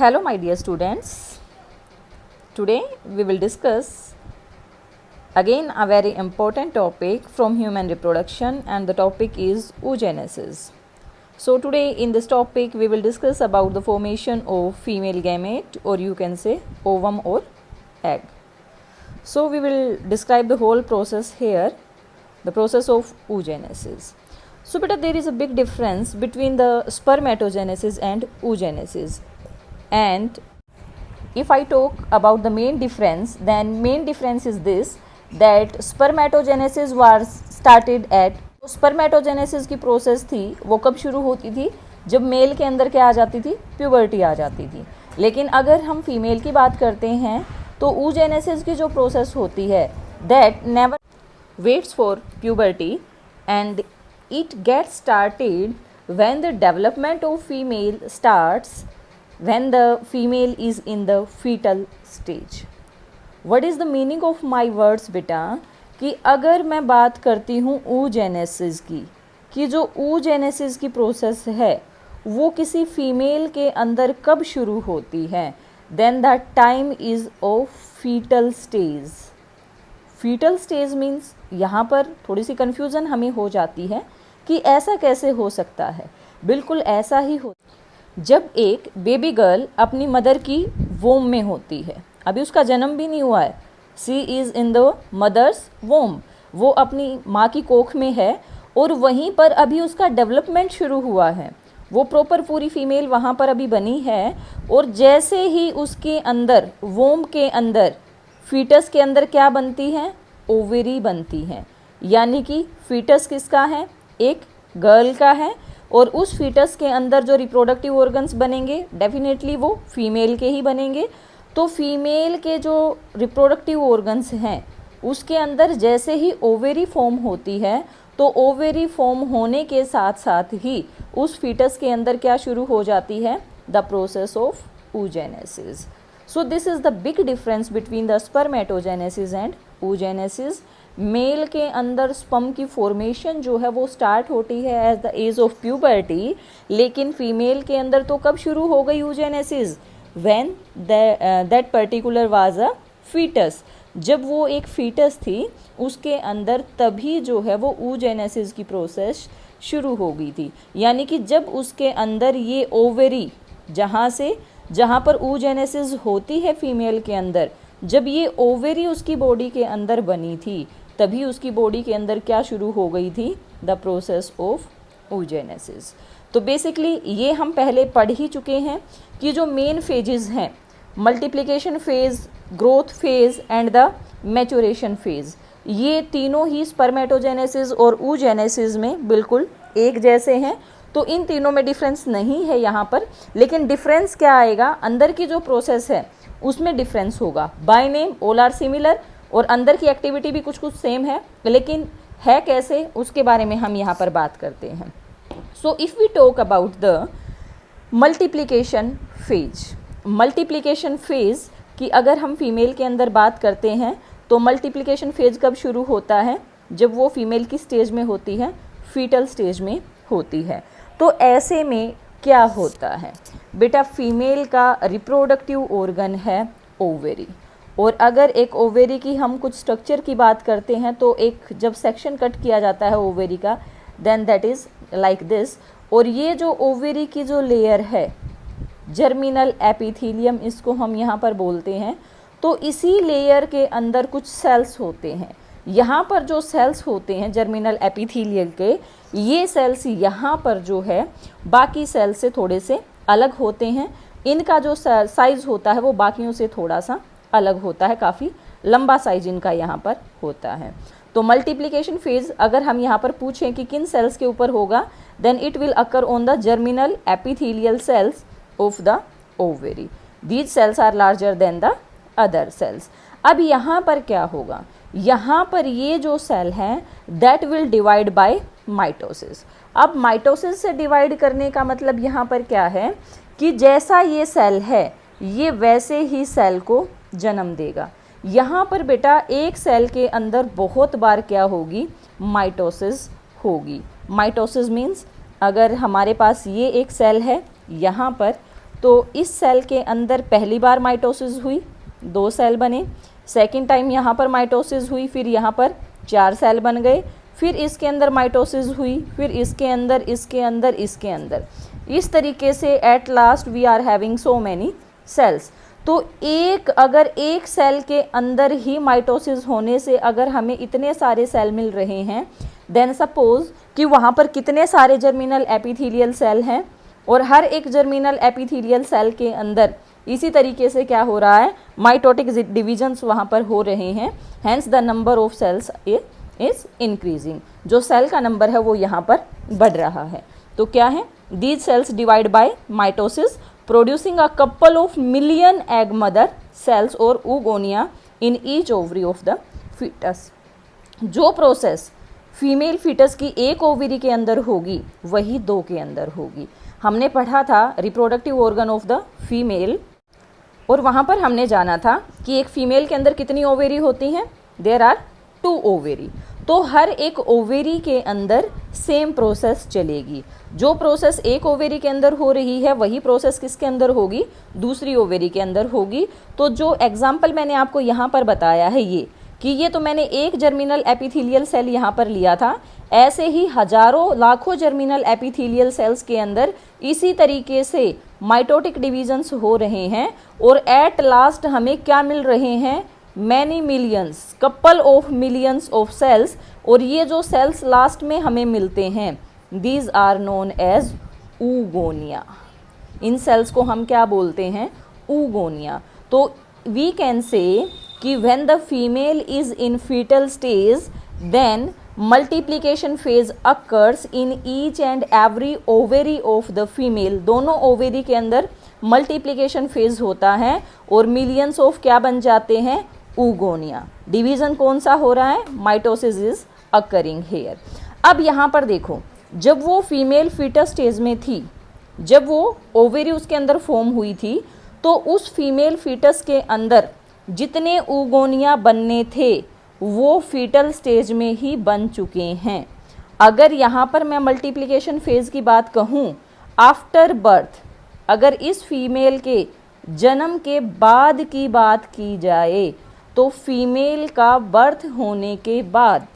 Hello my dear students, today we will discuss again a very important topic from human reproduction, and the topic is oogenesis. So today in this topic we will discuss about the formation of female gamete, or you can say ovum or egg. So we will describe the whole process here, the process of oogenesis. So beta, there is a big difference between the spermatogenesis and oogenesis. And if I talk about the main difference, then main difference is this, that spermatogenesis was started at, spermatogenesis की process थी वो कब शुरू होती थी, जब mail के अंदर क्या आ जाती थी, प्यूबर्टी आ जाती थी. लेकिन अगर हम फीमेल की बात करते हैं तो oogenesis की जो प्रोसेस होती है that never waits for puberty and it gets started when the development of female starts, when the female is in the fetal stage. What is the meaning of my words बेटा, कि अगर मैं बात करती हूँ oogenesis की, कि जो oogenesis की प्रोसेस है वो किसी फीमेल के अंदर कब शुरू होती है, then the time is of fetal stage. fetal stage means यहाँ पर थोड़ी सी कन्फ्यूज़न हमें हो जाती है कि ऐसा कैसे हो सकता है. बिल्कुल ऐसा ही हो, जब एक बेबी गर्ल अपनी मदर की वोम में होती है, अभी उसका जन्म भी नहीं हुआ है, सी इज़ इन द मदर्स वोम, वो अपनी माँ की कोख में है और वहीं पर अभी उसका डेवलपमेंट शुरू हुआ है, वो प्रॉपर पूरी फीमेल वहाँ पर अभी बनी है. और जैसे ही उसके अंदर वोम के अंदर फीटस के अंदर क्या बनती है, ओवेरी बनती हैं. यानी कि फीटस किसका है, एक गर्ल का है, और उस फीटस के अंदर जो रिप्रोडक्टिव ऑर्गन्स बनेंगे डेफिनेटली वो फीमेल के ही बनेंगे. तो फीमेल के जो रिप्रोडक्टिव ऑर्गन्स हैं उसके अंदर जैसे ही ओवेरी फॉर्म होती है तो ओवेरी फॉर्म होने के साथ साथ ही उस फीटस के अंदर क्या शुरू हो जाती है, the process of oogenesis. So this is the big difference between the spermatogenesis and oogenesis. Male के अंदर स्पर्म की फॉर्मेशन जो है वो स्टार्ट होती है as the age of puberty, लेकिन फीमेल के अंदर तो कब शुरू हो गई oogenesis, when that particular was a foetus, जब वो एक फीटस थी उसके अंदर तभी जो है वो oogenesis की प्रोसेस शुरू हो गई थी. यानी कि जब उसके अंदर ये ओवेरी जहाँ पर oogenesis होती है फीमेल के अंदर, जब ये ओवेरी उसकी बॉडी के अंदर बनी थी तभी उसकी बॉडी के अंदर क्या शुरू हो गई थी, द प्रोसेस ऑफ oogenesis. तो बेसिकली ये हम पहले पढ़ ही चुके हैं कि जो मेन फेजेस हैं, multiplication phase, growth phase and the maturation phase, ये तीनों ही स्पर्मेटोजेनेसिस और oogenesis में बिल्कुल एक जैसे हैं. तो इन तीनों में डिफरेंस नहीं है यहाँ पर, लेकिन डिफरेंस क्या आएगा, अंदर की जो प्रोसेस है उसमें डिफरेंस होगा. By name all are similar, और अंदर की एक्टिविटी भी कुछ कुछ सेम है, लेकिन है कैसे उसके बारे में हम यहाँ पर बात करते हैं. So if we talk about the multiplication phase, multiplication phase की अगर हम फीमेल के अंदर बात करते हैं तो मल्टीप्लिकेशन फेज कब शुरू होता है, जब वो फीमेल की स्टेज में होती है, फीटल स्टेज में होती है. तो ऐसे में क्या होता है बेटा, फीमेल का रिप्रोडक्टिव ऑर्गन है ओवेरी, और अगर एक ओवेरी की हम कुछ स्ट्रक्चर की बात करते हैं तो एक जब सेक्शन कट किया जाता है ओवेरी का, then that is like this. और ये जो ओवेरी की जो लेयर है, जर्मिनल एपिथेलियम इसको हम यहाँ पर बोलते हैं, तो इसी लेयर के अंदर कुछ सेल्स होते हैं. यहाँ पर जो सेल्स होते हैं जर्मिनल एपिथेलियल के, ये सेल्स यहाँ पर जो है बाकी सेल से थोड़े से अलग होते हैं. इनका जो साइज़ होता है वो बाकियों से थोड़ा सा अलग होता है, काफ़ी लंबा साइज इनका यहाँ पर होता है. तो मल्टीप्लिकेशन फेज़ अगर हम यहाँ पर पूछें कि किन सेल्स के ऊपर होगा, then it will occur on the germinal epithelial cells of the ovary. These cells are larger than the other cells. अब यहाँ पर क्या होगा, यहाँ पर ये जो सेल हैं that will divide by mitosis. अब माइटोसिस से डिवाइड करने का मतलब यहाँ पर क्या है कि जैसा ये सेल है ये वैसे ही सेल को जन्म देगा. यहाँ पर बेटा एक सेल के अंदर बहुत बार क्या होगी, माइटोसिस होगी. माइटोसिस मीन्स अगर हमारे पास ये एक सेल है यहाँ पर, तो इस सेल के अंदर पहली बार माइटोसिस हुई, 2 सेल बने, सेकेंड टाइम यहाँ पर माइटोसिस हुई, फिर यहाँ पर 4 सेल बन गए, फिर इसके अंदर माइटोसिस हुई, फिर इसके अंदर, इसके अंदर, इसके अंदर, इस तरीके से at last we are having so many cells. तो अगर एक सेल के अंदर ही माइटोसिस होने से अगर हमें इतने सारे सेल मिल रहे हैं, देन सपोज कि वहाँ पर कितने सारे जर्मिनल एपिथेलियल सेल हैं और हर एक जर्मिनल एपिथेलियल सेल के अंदर इसी तरीके से क्या हो रहा है, माइटोटिक डिविजन्स वहाँ पर हो रहे हैं, hence the number of cells is increasing, जो सेल का नंबर है वो यहाँ पर बढ़ रहा है। तो क्या है, these cells divide by mitosis producing a couple of million egg mother cells और oogonia in each ovary of the foetus. जो प्रोसेस फीमेल फीटस की एक ओवरी के अंदर होगी वही 2 के अंदर होगी। हमने पढ़ा था reproductive organ of the female, और वहाँ पर हमने जाना था कि एक फीमेल के अंदर कितनी ओवेरी होती हैं, देयर आर 2 ओवेरी। तो हर एक ओवेरी के अंदर सेम प्रोसेस चलेगी। जो प्रोसेस एक ओवेरी के अंदर हो रही है वही प्रोसेस किसके अंदर होगी, दूसरी ओवेरी के अंदर होगी। तो जो एग्जाम्पल मैंने आपको यहाँ पर बताया है ये तो मैंने एक जर्मिनल एपिथेलियल सेल यहाँ पर लिया था, ऐसे ही हजारों लाखों जर्मिनल एपिथेलियल सेल्स के अंदर इसी तरीके से माइटोटिक डिविजन्स हो रहे हैं और एट लास्ट हमें क्या मिल रहे हैं, many millions, couple of millions of cells. और ये जो सेल्स लास्ट में हमें मिलते हैं, these are known as oogonia। इन सेल्स को हम क्या बोलते हैं, oogonia। तो वी कैन से कि when the female is in foetal stage then multiplication phase occurs in each and every ovary of the female. दोनों ओवेरी के अंदर मल्टीप्लिकेशन फेज होता है और मिलियंस ऑफ क्या बन जाते हैं, oogonia। डिवीजन कौन सा हो रहा है, माइटोसिस इज अकरिंग हेयर। अब यहाँ पर देखो, जब वो फीमेल फीटस स्टेज में थी, जब वो ओवेरी उसके अंदर फॉर्म हुई थी, तो उस फीमेल फीटस के अंदर जितने oogonia बनने थे वो फीटल स्टेज में ही बन चुके हैं। अगर यहाँ पर मैं मल्टीप्लिकेशन फेज की बात कहूँ, आफ्टर बर्थ, अगर इस फीमेल के जन्म के बाद की बात की जाए तो फीमेल का बर्थ होने के बाद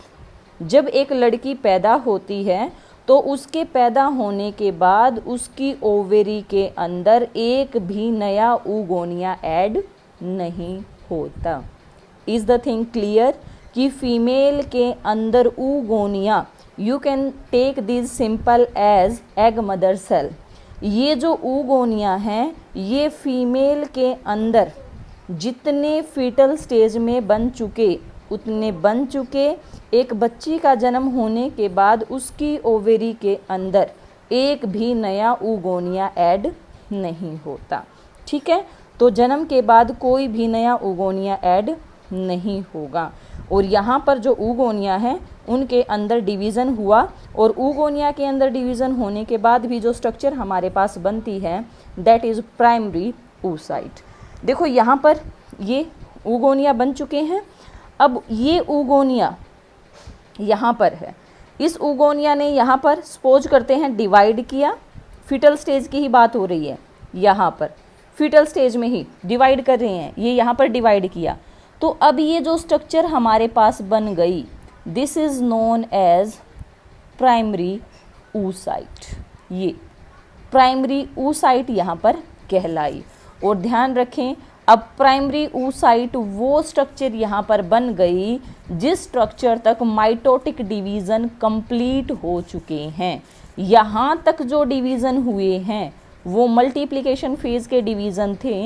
जब एक लड़की पैदा होती है तो उसके पैदा होने के बाद उसकी ओवेरी के अंदर एक भी नया oogonia ऐड नहीं होता। इज़ द थिंग क्लियर कि फीमेल के अंदर oogonia, you can take this simple as egg mother cell. ये जो oogonia है ये फीमेल के अंदर जितने फीटल स्टेज में बन चुके उतने बन चुके, एक बच्ची का जन्म होने के बाद उसकी ओवेरी के अंदर एक भी नया oogonia ऐड नहीं होता। ठीक है, तो जन्म के बाद कोई भी नया oogonia ऐड नहीं होगा। और यहाँ पर जो oogonia है उनके अंदर डिवीज़न हुआ और oogonia के अंदर डिवीज़न होने के बाद भी जो स्ट्रक्चर हमारे पास बनती है दैट इज़ प्राइमरी oocyte। देखो यहाँ पर ये oogonia बन चुके हैं। अब ये oogonia यहाँ पर है, इस oogonia ने यहाँ पर सपोज करते हैं डिवाइड किया, फीटल स्टेज की ही बात हो रही है, यहाँ पर फीटल स्टेज में ही डिवाइड कर रहे हैं, ये यहाँ पर डिवाइड किया। तो अब ये जो स्ट्रक्चर हमारे पास बन गई, this is known as primary oocyte। ये प्राइमरी oocyte यहाँ पर कहलाई। और ध्यान रखें, अब प्राइमरी oocyte वो स्ट्रक्चर यहाँ पर बन गई जिस स्ट्रक्चर तक माइटोटिक डिवीज़न कंप्लीट हो चुके हैं। यहाँ तक जो डिवीज़न हुए हैं वो मल्टीप्लिकेशन फेज के डिवीज़न थे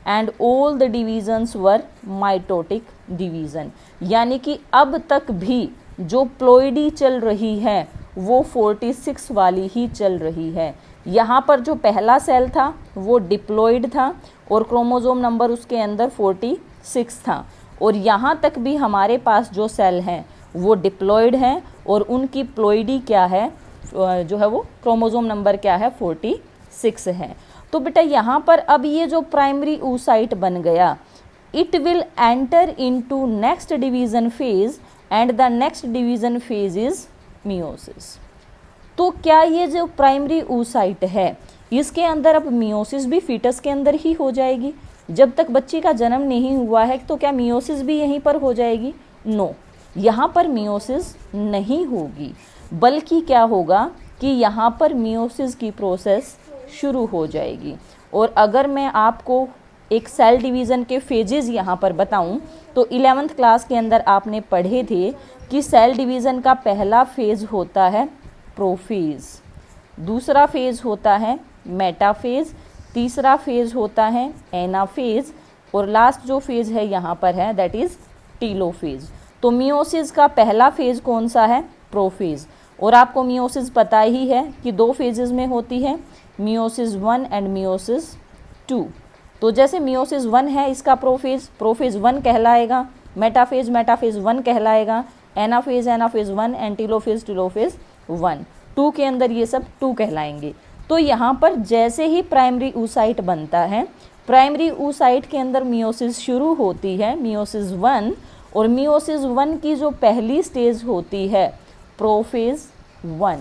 and all the divisions were mitotic division. यानी कि अब तक भी जो प्लॉइडी चल रही है वो 46 वाली ही चल रही है। यहाँ पर जो पहला सेल था वो डिप्लॉइड था और क्रोमोसोम नंबर उसके अंदर 46 था। और यहाँ तक भी हमारे पास जो सेल हैं वो डिप्लॉइड हैं और उनकी प्लॉइडी क्या है, जो है वो क्रोमोसोम नंबर क्या है, 46 है। तो बेटा यहाँ पर अब ये जो प्राइमरी oocyte बन गया, it will enter into next division phase and the next division phase is meiosis. तो क्या ये जो प्राइमरी oocyte है इसके अंदर अब मियोसिस भी फीटस के अंदर ही हो जाएगी। जब तक बच्ची का जन्म नहीं हुआ है तो क्या मियोसिस भी यहीं पर हो जाएगी? नो, यहाँ पर मियोसिस नहीं होगी, बल्कि क्या होगा कि यहाँ पर मियोसिस की प्रोसेस शुरू हो जाएगी। और अगर मैं आपको एक सेल डिवीज़न के फेजेस यहाँ पर बताऊँ तो 11th क्लास के अंदर आपने पढ़े थे कि सेल डिवीज़न का पहला फेज़ होता है प्रोफेज़, दूसरा फेज़ होता है मेटाफेज़, तीसरा फेज़ होता है एनाफेज़ और लास्ट जो फेज़ है यहाँ पर है दैट इज़ टीलोफेज़। तो मियोसिस का पहला फेज़ कौन सा है? प्रोफेज़। और आपको मियोसिस पता ही है कि 2 फेजेस में होती है, मियोसिस 1 एंड मियोसिस 2। तो जैसे मियोसिस 1 है इसका प्रोफेज़ 1 कहलाएगा, मेटाफेज़ 1 कहलाएगा, एनाफेज़ 1 एंड टीलोफेज़ 1। 2 के अंदर ये सब 2 कहलाएंगे। तो यहाँ पर जैसे ही प्राइमरी oocyte बनता है, प्राइमरी oocyte के अंदर मियोसिस शुरू होती है, मियोसिस 1, और मियोसिस 1 की जो पहली स्टेज होती है प्रोफेज़ 1,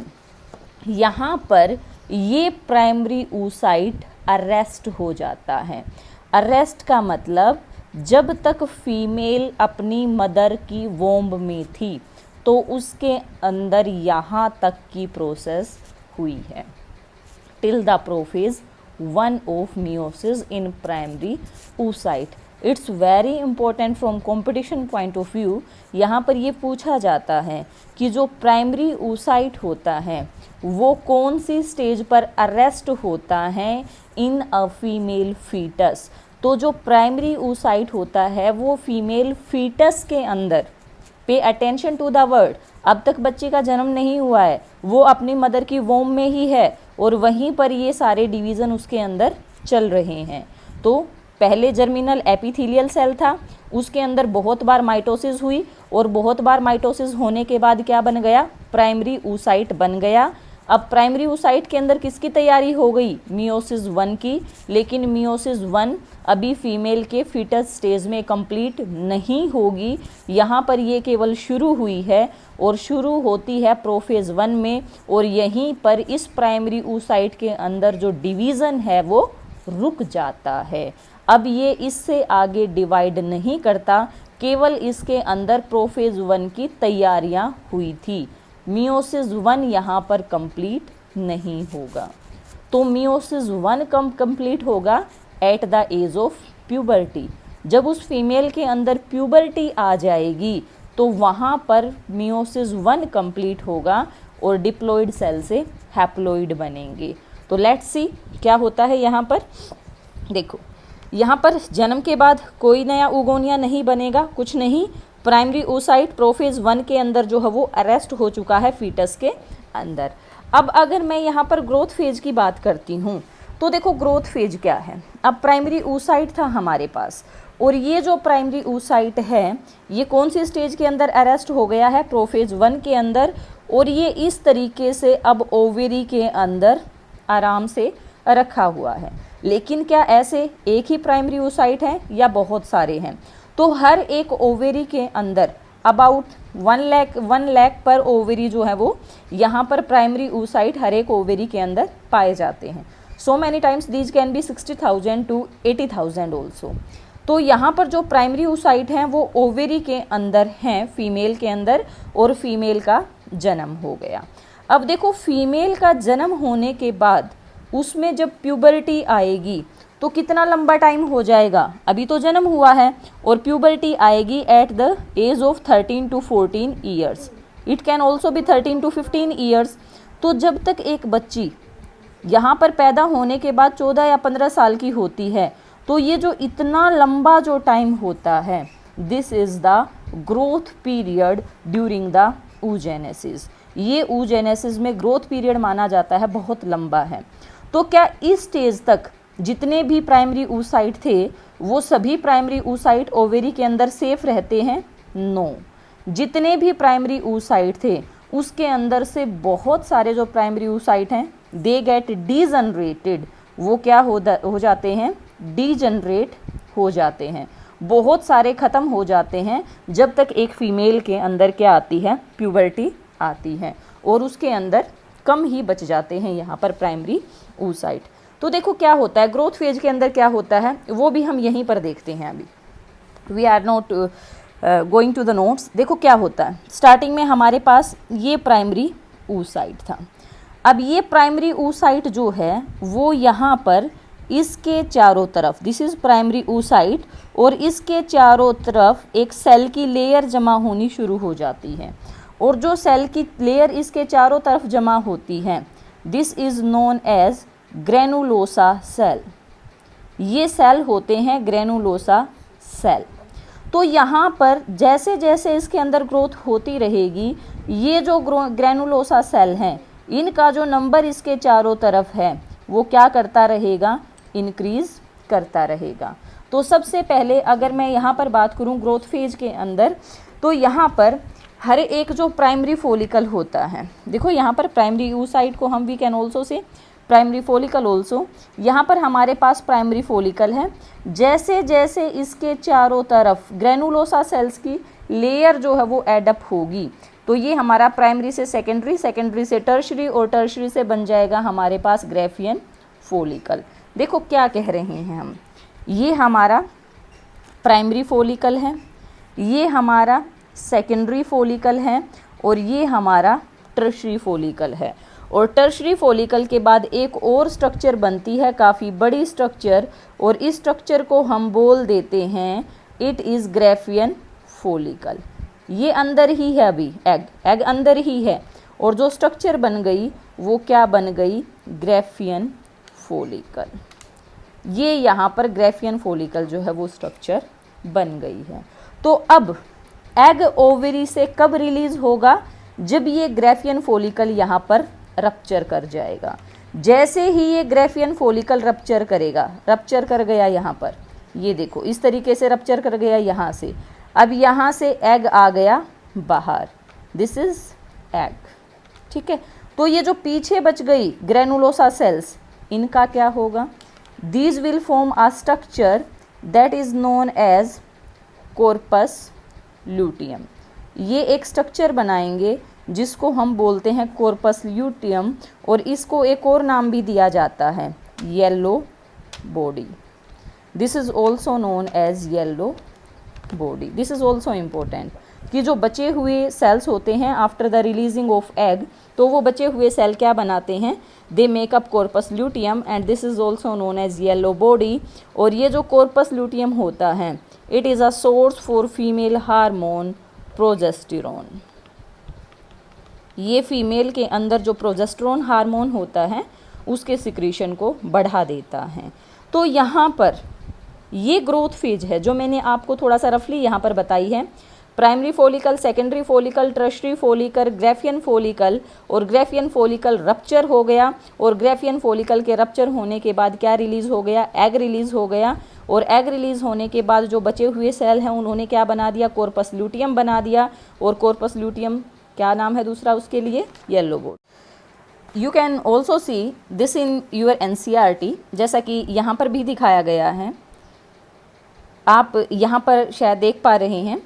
यहाँ पर ये प्राइमरी oocyte अरेस्ट हो जाता है। अरेस्ट का मतलब जब तक फीमेल अपनी मदर की वोम्ब में थी तो उसके अंदर यहाँ तक की प्रोसेस हुई है, till the prophase 1 of meiosis in primary oocyte। It's very important from competition point of view. यहाँ पर ये पूछा जाता है कि जो प्राइमरी oocyte होता है वो कौन सी स्टेज पर अरेस्ट होता है इन अ फीमेल फीटस। तो जो प्राइमरी oocyte होता है वो फीमेल फीटस के अंदर, pay attention to the word, अब तक बच्चे का जन्म नहीं हुआ है, वो अपनी मदर की वोम में ही है और वहीं पर ये सारे डिवीज़न उसके अंदर चल रहे हैं। तो पहले जर्मिनल एपिथेलियल सेल था, उसके अंदर बहुत बार माइटोसिस हुई और बहुत बार माइटोसिस होने के बाद क्या बन गया? प्राइमरी oocyte बन गया। अब प्राइमरी oocyte के अंदर किसकी तैयारी हो गई? मियोसिस 1 की। लेकिन मियोसिस 1 अभी फीमेल के फीटस स्टेज में कंप्लीट नहीं होगी, यहाँ पर ये केवल शुरू हुई है और शुरू होती है प्रोफेज़ 1 में, और यहीं पर इस प्राइमरी oocyte के अंदर जो डिवीज़न है वो रुक जाता है। अब ये इससे आगे डिवाइड नहीं करता, केवल इसके अंदर प्रोफेज़ 1 की तैयारियां हुई थी। मियोसिस 1 यहाँ पर कंप्लीट नहीं होगा। तो मियोसिस 1 कब कंप्लीट होगा? At the age of puberty. जब उस फीमेल के अंदर प्यूबर्टी आ जाएगी तो वहाँ पर मियोसिस 1 कंप्लीट होगा और डिप्लॉइड सेल से हैप्लॉइड बनेंगे। तो लेट्स सी क्या होता है यहाँ पर। देखो, यहाँ पर जन्म के बाद कोई नया उगोनिया नहीं बनेगा, कुछ नहीं। प्राइमरी oocyte प्रोफेज़ 1 के अंदर जो है वो अरेस्ट हो चुका है फीटस के अंदर। अब अगर मैं यहाँ पर ग्रोथ फेज की बात करती हूँ तो देखो ग्रोथ फेज क्या है। अब प्राइमरी oocyte था हमारे पास, और ये जो प्राइमरी oocyte है ये कौन सी स्टेज के अंदर अरेस्ट हो गया है? प्रोफेज़ 1 के अंदर। और ये इस तरीके से अब ओवेरी के अंदर आराम से रखा हुआ है। लेकिन क्या ऐसे एक ही प्राइमरी oocyte है या बहुत सारे हैं? तो हर एक ओवेरी के अंदर अबाउट 1 लाख पर ओवेरी जो है वो यहाँ पर प्राइमरी oocyte हर एक ओवेरी के अंदर पाए जाते हैं। So many times these can be 60,000 to 80,000 also. तो यहाँ पर जो प्राइमरी oocyte हैं वो ओवेरी के अंदर हैं, फीमेल के अंदर, और फीमेल का जन्म हो गया। अब देखो, फीमेल का जन्म होने के बाद उसमें जब प्यूबर्टी आएगी तो कितना लंबा टाइम हो जाएगा? अभी तो जन्म हुआ है और प्यूबर्टी आएगी at the age of 13 to 14 years. It can also be 13 to 15 years. तो जब तक एक बच्ची यहाँ पर पैदा होने के बाद 14 या 15 साल की होती है तो ये जो इतना लंबा जो टाइम होता है, this is the growth period during the oogenesis। ये oogenesis में ग्रोथ पीरियड माना जाता है, बहुत लंबा है। तो क्या इस स्टेज तक जितने भी प्राइमरी oocyte थे वो सभी प्राइमरी oocyte ओवेरी के अंदर सेफ रहते हैं? नो। जितने भी प्राइमरी oocyte थे उसके अंदर से बहुत सारे जो प्राइमरी oocyte हैं दे गेट डीजनरेटेड। वो क्या हो जाते हैं? डीजनरेट हो जाते हैं, बहुत सारे ख़त्म हो जाते हैं जब तक एक फीमेल के अंदर क्या आती है? प्यूबर्टी आती है, और उसके अंदर कम ही बच जाते हैं यहाँ पर प्राइमरी oocyte। तो देखो क्या होता है ग्रोथ फेज के अंदर, क्या होता है वो भी हम यहीं पर देखते हैं। अभी we are not going to the notes. देखो क्या होता है, स्टार्टिंग में हमारे पास ये प्राइमरी oocyte था। अब ये प्राइमरी oocyte जो है वो यहाँ पर इसके चारों तरफ, दिस इज प्राइमरी oocyte, और इसके चारों तरफ एक सेल की लेयर जमा होनी शुरू हो जाती है। और जो सेल की लेयर इसके चारों तरफ जमा होती है, this is known as granulosa cell. ये सेल होते हैं ग्रेनुलोसा सेल। तो यहाँ पर जैसे जैसे इसके अंदर ग्रोथ होती रहेगी, ये जो ग्रेनुलोसा सेल हैं इनका जो नंबर इसके चारों तरफ है वो क्या करता रहेगा, इंक्रीज करता रहेगा। तो सबसे पहले अगर मैं यहाँ पर बात करूँ ग्रोथ फेज के अंदर, तो यहाँ पर हर एक जो प्राइमरी फॉलिकल होता है, देखो यहाँ पर प्राइमरी oocyte को हम we can also say primary follicle also, यहाँ पर हमारे पास प्राइमरी फॉलिकल है। जैसे जैसे इसके चारों तरफ ग्रेनुलोसा सेल्स की लेयर जो है वो एडअप होगी, तो ये हमारा प्राइमरी से सेकेंडरी, सेकेंडरी से टर्शरी, और टर्शरी से बन जाएगा हमारे पास ग्राफियन फॉलिकल। देखो क्या कह रहे हैं हम, ये हमारा प्राइमरी फॉलिकल है, ये हमारा सेकेंडरी फॉलिकल है, और ये हमारा टर्शरी फॉलिकल है। और टर्शरी फॉलिकल के बाद एक और स्ट्रक्चर बनती है, काफ़ी बड़ी स्ट्रक्चर, और इस स्ट्रक्चर को हम बोल देते हैं इट इज़ ग्राफियन फॉलिकल। ये अंदर ही है, अभी एग अंदर ही है, और जो स्ट्रक्चर बन गई वो क्या बन गई, ग्राफियन फॉलिकल। ये यहाँ पर ग्राफियन फॉलिकल जो है वो स्ट्रक्चर बन गई है। तो अब एग ओवरी से कब रिलीज होगा, जब ये ग्राफियन फॉलिकल यहाँ पर रप्चर कर जाएगा। जैसे ही ये ग्राफियन फॉलिकल रप्चर करेगा, रप्चर कर गया यहाँ पर, ये देखो इस तरीके से रप्चर कर गया यहाँ से, अब यहाँ से एग आ गया बाहर, दिस इज एग, ठीक है। तो ये जो पीछे बच गई ग्रेनुलोसा सेल्स, इनका क्या होगा, these will form a structure that is known as corpus luteum. ये एक स्ट्रक्चर बनाएंगे जिसको हम बोलते हैं कॉर्पस ल्यूटियम, और इसको एक और नाम भी दिया जाता है yellow body. This is also known as yellow body. This is also important कि जो बचे हुए सेल्स होते हैं after the releasing of egg, तो वो बचे हुए सेल क्या बनाते हैं, they make up corpus luteum, and this is also known as yellow body. और ये जो कॉर्पस ल्यूटियम होता है, it is a source for female hormone progesterone. ये फीमेल के अंदर जो प्रोजेस्टेरोन हार्मोन होता है उसके सिक्रीशन को बढ़ा देता है। तो यहाँ पर ये ग्रोथ फेज है जो मैंने आपको थोड़ा सा रफली यहाँ पर बताई है। Primary follicle, secondary follicle, tertiary follicle, Graafian follicle, और ग्राफियन फॉलिकल रप्चर हो गया, और ग्राफियन फॉलिकल के रप्चर होने के बाद क्या रिलीज हो गया, एग रिलीज हो गया, और एग रिलीज होने के बाद जो बचे हुए सेल हैं उन्होंने क्या बना दिया, कॉर्पस ल्यूटियम बना दिया, और कॉर्पस ल्यूटियम क्या नाम है दूसरा उसके लिए, yellow body. You can also see this in your NCERT, जैसा कि यहाँ पर भी दिखाया गया है, आप यहाँ पर शायद देख पा रहे हैं।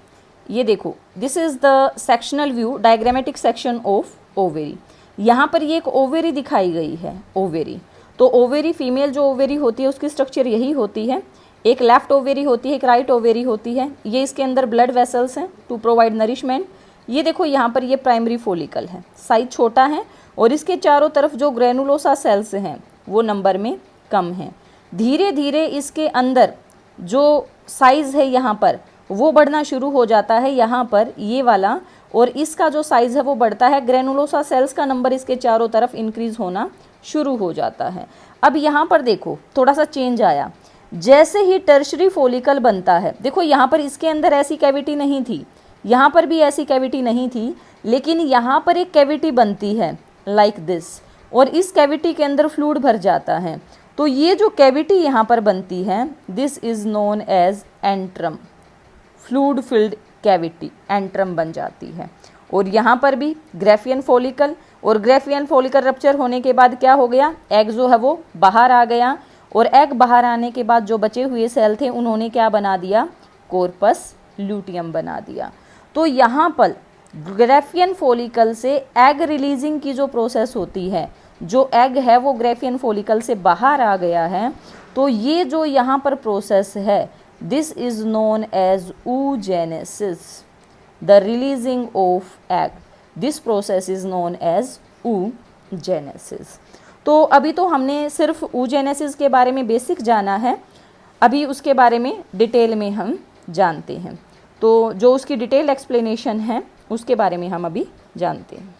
ये देखो, this is the sectional view, diagrammatic section of ovary. यहाँ पर ये एक ओवेरी दिखाई गई है, ओवेरी। तो ओवेरी, फीमेल जो ओवेरी होती है उसकी स्ट्रक्चर यही होती है, एक लेफ्ट ओवेरी होती है, एक राइट ओवेरी होती है। ये इसके अंदर ब्लड वेसल्स हैं टू प्रोवाइड नरिशमेंट। ये देखो यहाँ पर ये प्राइमरी फॉलिकल है, साइज छोटा है, और इसके चारों तरफ जो ग्रेनुलोसा सेल्स हैं वो नंबर में कम हैं। धीरे धीरे इसके अंदर जो साइज़ है यहाँ पर वो बढ़ना शुरू हो जाता है, यहाँ पर ये वाला, और इसका जो साइज़ है वो बढ़ता है। ग्रेनुलोसा सेल्स का नंबर इसके चारों तरफ इंक्रीज होना शुरू हो जाता है। अब यहाँ पर देखो थोड़ा सा चेंज आया, जैसे ही टर्शरी फॉलिकल बनता है, देखो यहाँ पर इसके अंदर ऐसी कैविटी नहीं थी, यहाँ पर भी ऐसी कैविटी नहीं थी, लेकिन यहाँ पर एक कैविटी बनती है लाइक दिस, और इस कैविटी के अंदर फ्लूइड भर जाता है। तो ये जो कैविटी यहाँ पर बनती है, this is known as antrum, fluid filled cavity, antrum बन जाती है। और यहाँ पर भी ग्राफियन फॉलिकल, और ग्राफियन फॉलिकल रप्चर होने के बाद क्या हो गया, एग जो है वो बाहर आ गया, और एग बाहर आने के बाद जो बचे हुए सेल थे उन्होंने क्या बना दिया, कॉर्पस ल्यूटियम बना दिया। तो यहाँ पर ग्राफियन फॉलिकल से एग रिलीजिंग की जो प्रोसेस होती है जो एग है वो ग्रेफियन फॉलिकल से बाहर आ गया है, तो ये जो यहाँ पर प्रोसेस है, this is known as oogenesis, the releasing of egg, this process is known as oogenesis। तो अभी तो हमने सिर्फ oogenesis के बारे में बेसिक जाना है, अभी उसके बारे में डिटेल में हम जानते हैं। तो जो उसकी डिटेल एक्सप्लेनेशन है उसके बारे में हम अभी जानते हैं।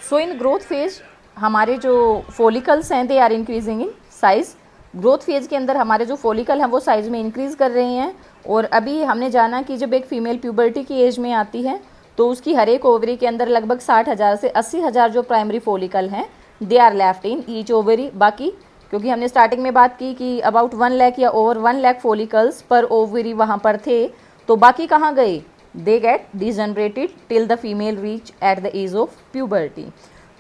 सो इन ग्रोथ फेज हमारे जो फॉलिकल्स हैं they are increasing in size. Growth phase के अंदर हमारे जो फॉलिकल हैं वो साइज में इंक्रीज कर रहे हैं। और अभी हमने जाना कि जब एक फीमेल प्यूबर्टी की एज में आती है तो उसकी हर एक ओवरी के अंदर लगभग 60,000 से 80,000 जो प्राइमरी फॉलिकल हैं they are left in each ovary. बाकी क्योंकि हमने स्टार्टिंग में बात की कि अबाउट 1 लाख या ओवर 1 लाख फॉलिकल्स पर ओवरी वहाँ पर थे, तो बाकी कहाँ गए? They get degenerated till the female reach at the age of puberty.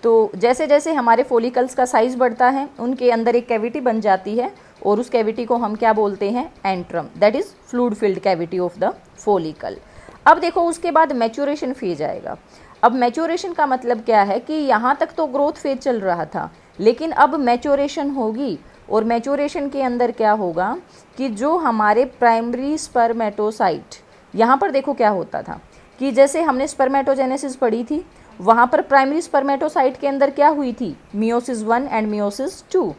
तो जैसे जैसे हमारे फॉलिकल्स का साइज बढ़ता है उनके अंदर एक कैविटी बन जाती है और उस कैविटी को हम क्या बोलते हैं? Antrum, that is fluid filled cavity of the follicle. अब देखो उसके बाद मैच्योरेशन फेज आएगा। अब मैच्योरेशन का मतलब क्या है कि यहाँ तक तो ग्रोथ फेज चल रहा था, लेकिन अब मैच्योरेशन होगी। और मैच्योरेशन के अंदर क्या होगा कि जो हमारे प्राइमरी स्पर्मेटोसाइट, यहाँ पर देखो क्या होता था कि जैसे हमने स्पर्मेटोजेनेसिस पढ़ी थी, वहाँ पर प्राइमरी स्पर्मेटोसाइट के अंदर क्या हुई थी? Meiosis 1 and meiosis 2।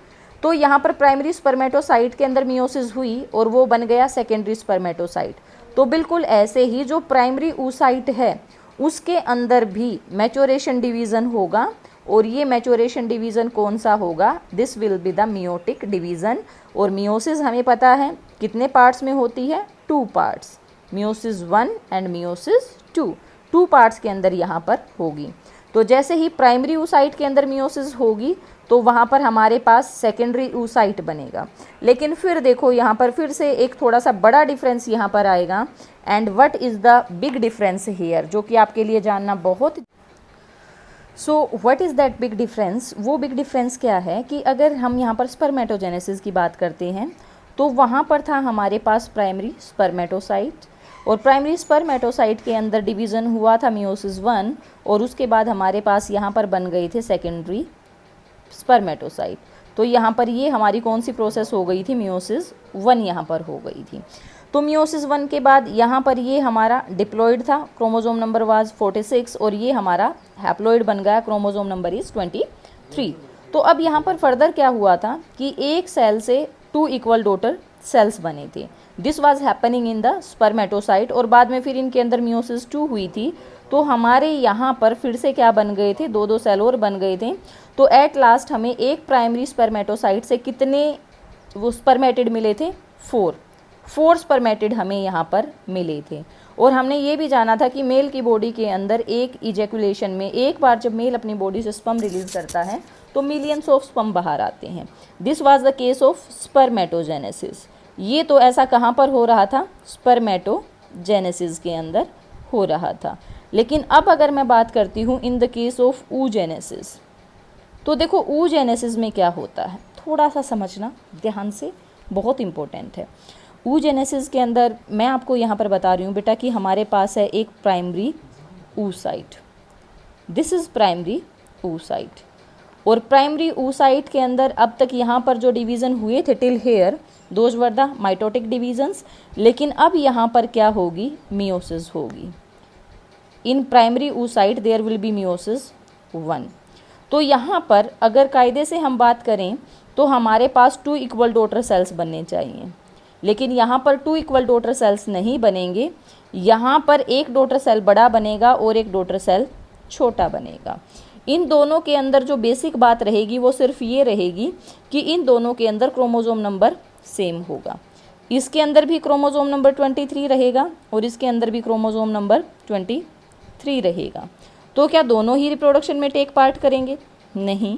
तो यहाँ पर प्राइमरी स्पर्मेटोसाइट के अंदर मियोसिस हुई और वो बन गया सेकेंडरी स्पर्मेटोसाइट। तो बिल्कुल ऐसे ही जो प्राइमरी oocyte है उसके अंदर भी मैच्योरेशन डिवीज़न होगा। और ये मैच्योरेशन डिवीज़न कौन सा होगा? This will be the meiotic division. और मियोसिस हमें पता है कितने पार्ट्स में होती है? 2 parts, meiosis 1 and meiosis 2, 2 parts के अंदर यहाँ पर होगी। तो जैसे ही प्राइमरी oocyte के अंदर मियोसिस होगी तो वहाँ पर हमारे पास सेकेंडरी oocyte बनेगा। लेकिन फिर देखो यहाँ पर फिर से एक थोड़ा सा बड़ा डिफरेंस यहाँ पर आएगा। And what is the big difference here, जो कि आपके लिए जानना बहुत। So what is that big difference? वो बिग डिफरेंस क्या है कि अगर हम यहाँ पर स्पर्मेटोजेनेसिस की बात करते हैं तो वहाँ पर था हमारे पास प्राइमरी स्पर्मेटोसाइट, और प्राइमरी स्पर्मेटोसाइट के अंदर डिवीज़न हुआ था मियोसिस 1 और उसके बाद हमारे पास यहाँ पर बन गए थे सेकेंडरी स्पर्मेटोसाइट। तो यहाँ पर ये हमारी कौन सी प्रोसेस हो गई थी? मियोसिस 1 यहाँ पर हो गई थी। तो मियोसिस 1 के बाद यहाँ पर ये हमारा डिप्लॉइड था, क्रोमोसोम नंबर वाज 46 और ये हमारा हैप्लॉइड बन गया, क्रोमोसोम नंबर इज़ 23। तो अब यहाँ पर फर्दर क्या हुआ था कि एक सेल से 2 इक्वल डॉटर सेल्स बने थे। This was happening in the spermatocyte और बाद में फिर इनके अंदर मियोसिस 2 हुई थी। तो हमारे यहाँ पर फिर से क्या बन गए थे? 2 सेल और बन गए थे। तो एट लास्ट हमें एक प्राइमरी स्पर्मेटोसाइट से कितने वो स्पर्मेटिड मिले थे? 4 स्पर्मेटिड हमें यहाँ पर मिले थे। और हमने ये भी जाना था कि मेल की बॉडी के अंदर एक इजैकुलेशन में, एक बार जब मेल अपनी बॉडी से स्पर्म रिलीज करता है तो मिलियंस ऑफ स्पर्म बाहर आते हैं। This was the case of spermatogenesis. ये तो ऐसा कहाँ पर हो रहा था? स्पर्मेटोजेनेसिस के अंदर हो रहा था। लेकिन अब अगर मैं बात करती हूँ in the case of oogenesis, तो देखो oogenesis में क्या होता है, थोड़ा सा समझना ध्यान से, बहुत इंपॉर्टेंट है। oogenesis के अंदर मैं आपको यहाँ पर बता रही हूँ बेटा कि हमारे पास है एक primary oocyte, this is primary oocyte। और प्राइमरी oocyte के अंदर अब तक यहाँ पर जो डिवीज़न हुए थे till here, those were the mitotic divisions. लेकिन अब यहाँ पर क्या होगी? मियोसिस होगी। In primary oocyte there will be meiosis 1। तो यहाँ पर अगर कायदे से हम बात करें तो हमारे पास 2 इक्वल डॉटर सेल्स बनने चाहिए, लेकिन यहाँ पर 2 इक्वल डॉटर सेल्स नहीं बनेंगे। यहाँ पर एक डॉटर सेल बड़ा बनेगा और एक डॉटर सेल छोटा बनेगा। इन दोनों के अंदर जो बेसिक बात रहेगी वो सिर्फ ये रहेगी कि इन दोनों के अंदर क्रोमोसोम नंबर सेम होगा। इसके अंदर भी क्रोमोसोम नंबर 23 रहेगा और इसके अंदर भी क्रोमोसोम नंबर 23 रहेगा। तो क्या दोनों ही रिप्रोडक्शन में टेक पार्ट करेंगे? नहीं,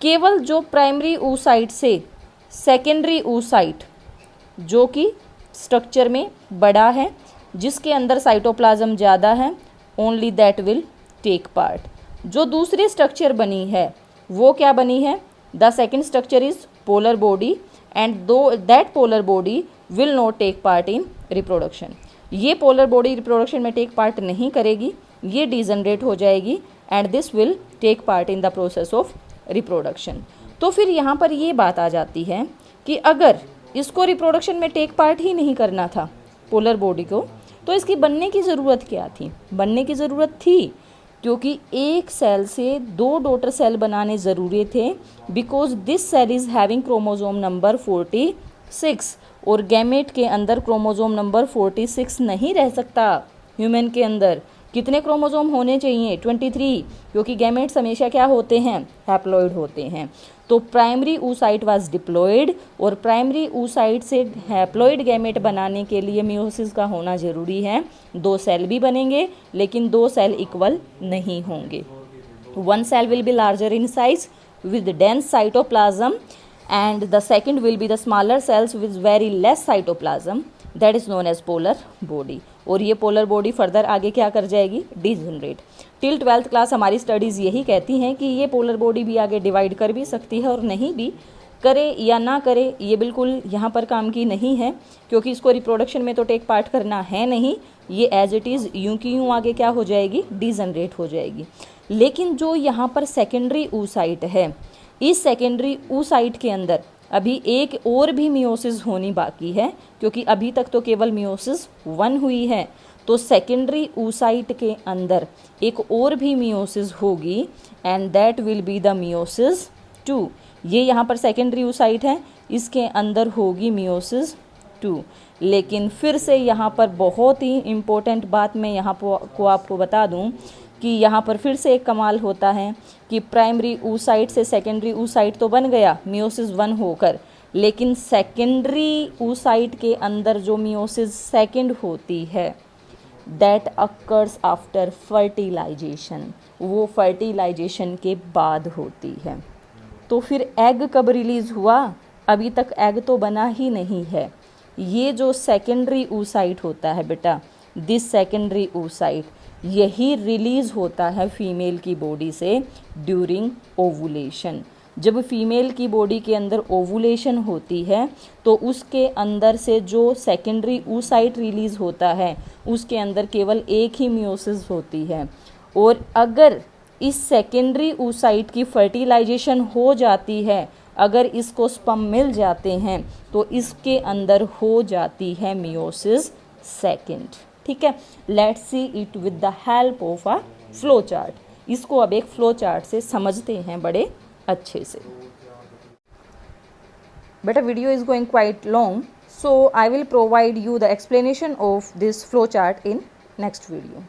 केवल जो प्राइमरी oocyte से सेकेंडरी oocyte जो कि स्ट्रक्चर में बड़ा है, जिसके अंदर साइटोप्लाज्म ज़्यादा है, only that will take part. जो दूसरी स्ट्रक्चर बनी है वो क्या बनी है? The second structure is polar body and दो that polar body will not take part in reproduction. ये पोलर बॉडी रिप्रोडक्शन में टेक पार्ट नहीं करेगी, ये डिजनरेट हो जाएगी and this will take part in the process of reproduction. तो फिर यहाँ पर ये बात आ जाती है कि अगर इसको रिप्रोडक्शन में टेक पार्ट ही नहीं करना था पोलर बॉडी को, तो इसकी बनने की ज़रूरत क्या थी? बनने की ज़रूरत थी क्योंकि एक सेल से 2 डॉटर सेल बनाने ज़रूरी थे, because this cell is having chromosome number 46 और गैमेट के अंदर क्रोमोजोम नंबर 46 नहीं रह सकता। ह्यूमन के अंदर कितने क्रोमोजोम होने चाहिए? 23, क्योंकि गैमेट्स हमेशा क्या होते हैं? हैप्लॉइड होते हैं। तो प्राइमरी oocyte वाज डिप्लॉयड और प्राइमरी oocyte से हैप्लॉइड गैमेट बनाने के लिए मियोसिस का होना ज़रूरी है। 2 सेल भी बनेंगे लेकिन 2 सेल इक्वल नहीं होंगे। 1 cell will be larger in size with dense cytoplasm and the second will be the smaller cells with very less cytoplasm, that is known as polar body। और ये पोलर बॉडी फर्दर आगे क्या कर जाएगी? Degenerate. Till 12th class हमारी studies यही कहती हैं कि ये पोलर बॉडी भी आगे डिवाइड कर भी सकती है और नहीं भी करे या ना करे, ये बिल्कुल यहाँ पर काम की नहीं है, क्योंकि इसको रिप्रोडक्शन में तो टेक पार्ट करना है नहीं। ये एज इट इज़ यूं की यूं आगे क्या हो जाएगी? डिजनरेट हो जाएगी। लेकिन जो यहाँ पर सेकेंडरी oocyte है, इस सेकेंडरी oocyte के अंदर अभी एक और भी मियोसिस होनी बाकी है, क्योंकि अभी तक तो केवल मियोसिस 1 हुई है। तो सेकेंडरी oocyte के अंदर एक और भी मियोसिस होगी and that will be the meiosis 2। ये यहाँ पर सेकेंडरी oocyte है, इसके अंदर होगी मियोसिस 2। लेकिन फिर से यहाँ पर बहुत ही इम्पोर्टेंट बात मैं यहाँ को आपको बता दूँ कि यहाँ पर फिर से एक कमाल होता है कि प्राइमरी oocyte से सेकेंडरी oocyte तो बन गया मियोसिस 1 होकर, लेकिन सेकेंडरी oocyte के अंदर जो मियोसिस 2 होती है दैट अकर्स आफ्टर फर्टिलाइजेशन, वो फर्टिलाइजेशन के बाद होती है। तो फिर एग कब रिलीज़ हुआ? अभी तक एग तो बना ही नहीं है। ये जो सेकेंडरी oocyte होता है बेटा, दिस सेकेंडरी oocyte, यही रिलीज़ होता है फीमेल की बॉडी से ड्यूरिंग ओवुलेशन। जब फीमेल की बॉडी के अंदर ओवुलेशन होती है तो उसके अंदर से जो सेकेंडरी oocyte रिलीज़ होता है उसके अंदर केवल एक ही मियोसिस होती है। और अगर इस सेकेंडरी oocyte की फर्टिलाइजेशन हो जाती है, अगर इसको स्पर्म मिल जाते हैं तो इसके अंदर हो जाती है मियोसिस 2। ठीक है, let's see it with the help of a flow chart. इसको अब एक फ्लो चार्ट से समझते हैं बड़े अच्छे से। बेटा video is going quite long, so I will provide you the explanation of this flow chart in next video.